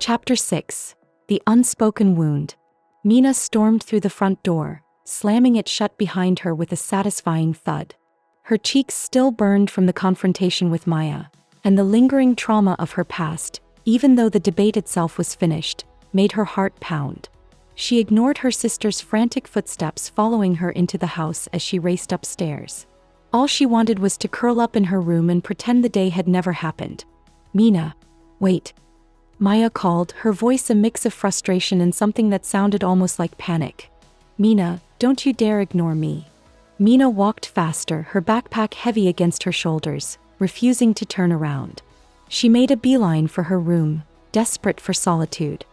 Chapter 6. The Unspoken Wound. Mina stormed through the front door, slamming it shut behind her with a satisfying thud. Her cheeks still burned from the confrontation with Maya, and the lingering trauma of her past, even though the debate itself was finished, made her heart pound. She ignored her sister's frantic footsteps following her into the house as she raced upstairs. All she wanted was to curl up in her room and pretend the day had never happened. "Mina, wait," Maya called, her voice a mix of frustration and something that sounded almost like panic. "Mina, don't you dare ignore me." Mina walked faster, her backpack heavy against her shoulders, refusing to turn around. She made a beeline for her room, desperate for solitude.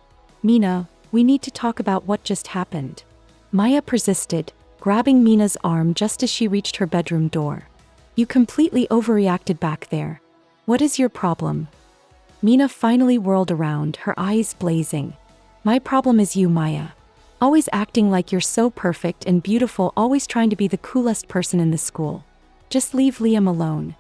"Mina, we need to talk about what just happened." Maya persisted, grabbing Mina's arm just as she reached her bedroom door. "You completely overreacted back there. What is your problem?" Mina finally whirled around, her eyes blazing. "My problem is you, Maya. Always acting like you're so perfect and beautiful, always trying to be the coolest person in the school. Just leave Liam alone."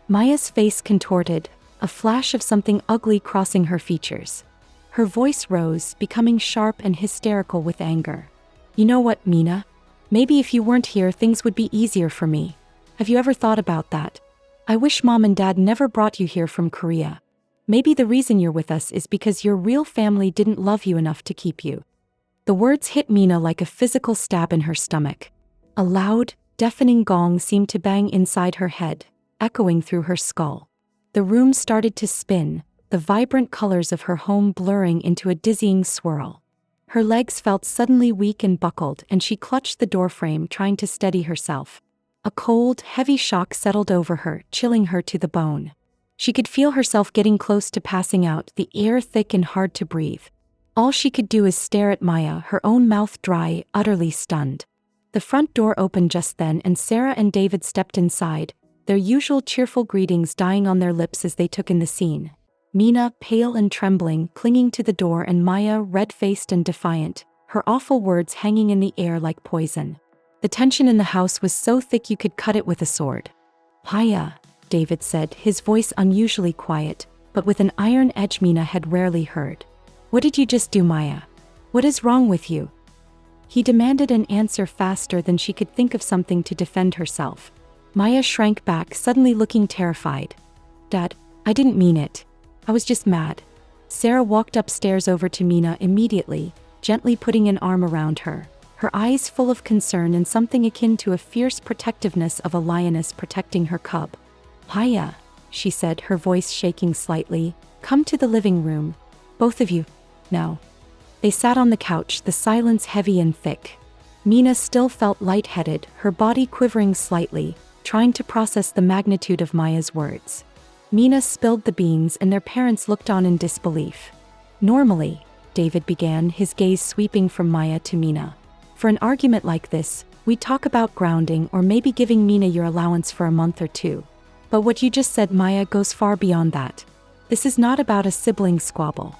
Maya's face contorted, a flash of something ugly crossing her features. Her voice rose, becoming sharp and hysterical with anger. "You know what, Mina? Maybe if you weren't here, things would be easier for me. Have you ever thought about that? I wish Mom and Dad never brought you here from Korea. Maybe the reason you're with us is because your real family didn't love you enough to keep you." The words hit Mina like a physical stab in her stomach. A loud, deafening gong seemed to bang inside her head, echoing through her skull. The room started to spin, the vibrant colors of her home blurring into a dizzying swirl. Her legs felt suddenly weak and buckled, and she clutched the doorframe, trying to steady herself. A cold, heavy shock settled over her, chilling her to the bone. She could feel herself getting close to passing out, the air thick and hard to breathe. All she could do is stare at Maya, her own mouth dry, utterly stunned. The front door opened just then, and Sarah and David stepped inside, their usual cheerful greetings dying on their lips as they took in the scene. Mina, pale and trembling, clinging to the door, and Maya, red-faced and defiant, her awful words hanging in the air like poison. The tension in the house was so thick you could cut it with a sword. "Maya," David said, his voice unusually quiet, but with an iron edge Mina had rarely heard. "What did you just do, Maya? What is wrong with you?" He demanded an answer faster than she could think of something to defend herself. Maya shrank back, suddenly looking terrified. "Dad, I didn't mean it. I was just mad." Sarah walked upstairs over to Mina immediately, gently putting an arm around her, her eyes full of concern and something akin to a fierce protectiveness of a lioness protecting her cub. "Maya," she said, her voice shaking slightly, "come to the living room. Both of you. Now." They sat on the couch, the silence heavy and thick. Mina still felt lightheaded, her body quivering slightly, trying to process the magnitude of Maya's words. Mina spilled the beans and their parents looked on in disbelief. "Normally," David began, his gaze sweeping from Maya to Mina, "for an argument like this, we talk about grounding or maybe giving Mina your allowance for a month or two. But what you just said, Maya, goes far beyond that. This is not about a sibling squabble."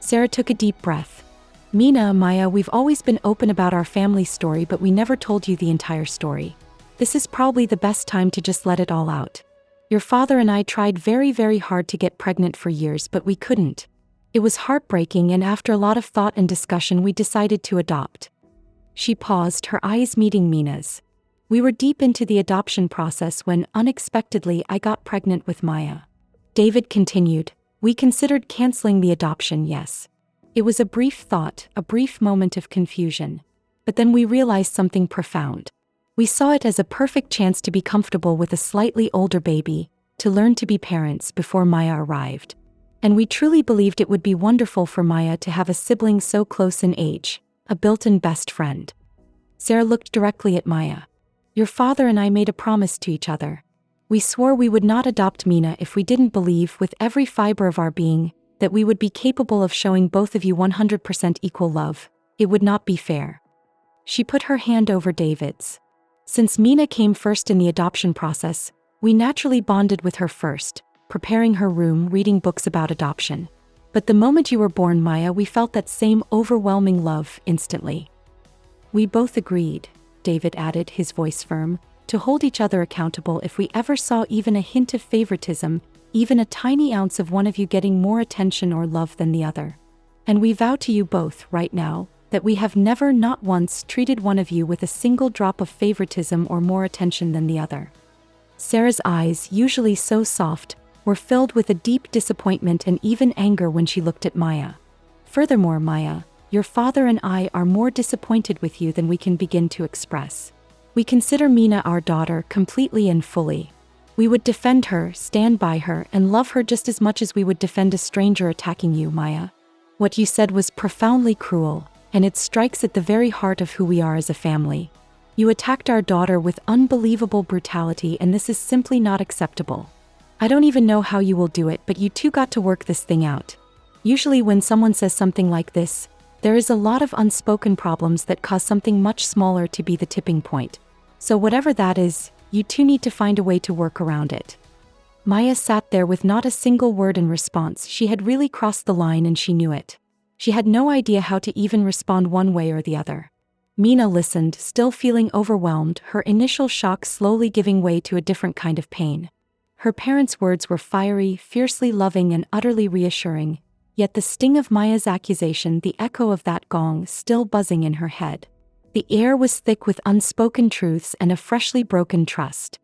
Sarah took a deep breath. "Mina, Maya, we've always been open about our family story, but we never told you the entire story. This is probably the best time to just let it all out. Your father and I tried very, very hard to get pregnant for years, but we couldn't. It was heartbreaking, and after a lot of thought and discussion, we decided to adopt." She paused, her eyes meeting Mina's. "We were deep into the adoption process when, unexpectedly, I got pregnant with Maya." David continued, "We considered canceling the adoption, yes. It was a brief thought, a brief moment of confusion. But then we realized something profound. We saw it as a perfect chance to be comfortable with a slightly older baby, to learn to be parents before Maya arrived. And we truly believed it would be wonderful for Maya to have a sibling so close in age, a built-in best friend." Sarah looked directly at Maya. "Your father and I made a promise to each other. We swore we would not adopt Mina if we didn't believe with every fiber of our being that we would be capable of showing both of you 100% equal love. It would not be fair." She put her hand over David's. "Since Mina came first in the adoption process, we naturally bonded with her first, preparing her room, reading books about adoption. But the moment you were born, Maya, we felt that same overwhelming love instantly. We both agreed," David added, his voice firm, "to hold each other accountable if we ever saw even a hint of favoritism, even a tiny ounce of one of you getting more attention or love than the other. And we vow to you both, right now, that we have never, not once, treated one of you with a single drop of favoritism or more attention than the other." Sarah's eyes, usually so soft, were filled with a deep disappointment and even anger when she looked at Maya. "Furthermore, Maya, your father and I are more disappointed with you than we can begin to express. We consider Mina our daughter completely and fully. We would defend her, stand by her, and love her just as much as we would defend a stranger attacking you, Maya. What you said was profoundly cruel, and it strikes at the very heart of who we are as a family. You attacked our daughter with unbelievable brutality, and this is simply not acceptable. I don't even know how you will do it, but you two got to work this thing out." Usually when someone says something like this, there is a lot of unspoken problems that cause something much smaller to be the tipping point. So whatever that is, you two need to find a way to work around it. Maya sat there with not a single word in response. She had really crossed the line and she knew it. She had no idea how to even respond one way or the other. Mina listened, still feeling overwhelmed, her initial shock slowly giving way to a different kind of pain. Her parents' words were fiery, fiercely loving, and utterly reassuring, yet the sting of Maya's accusation, the echo of that gong, still buzzing in her head. The air was thick with unspoken truths and a freshly broken trust.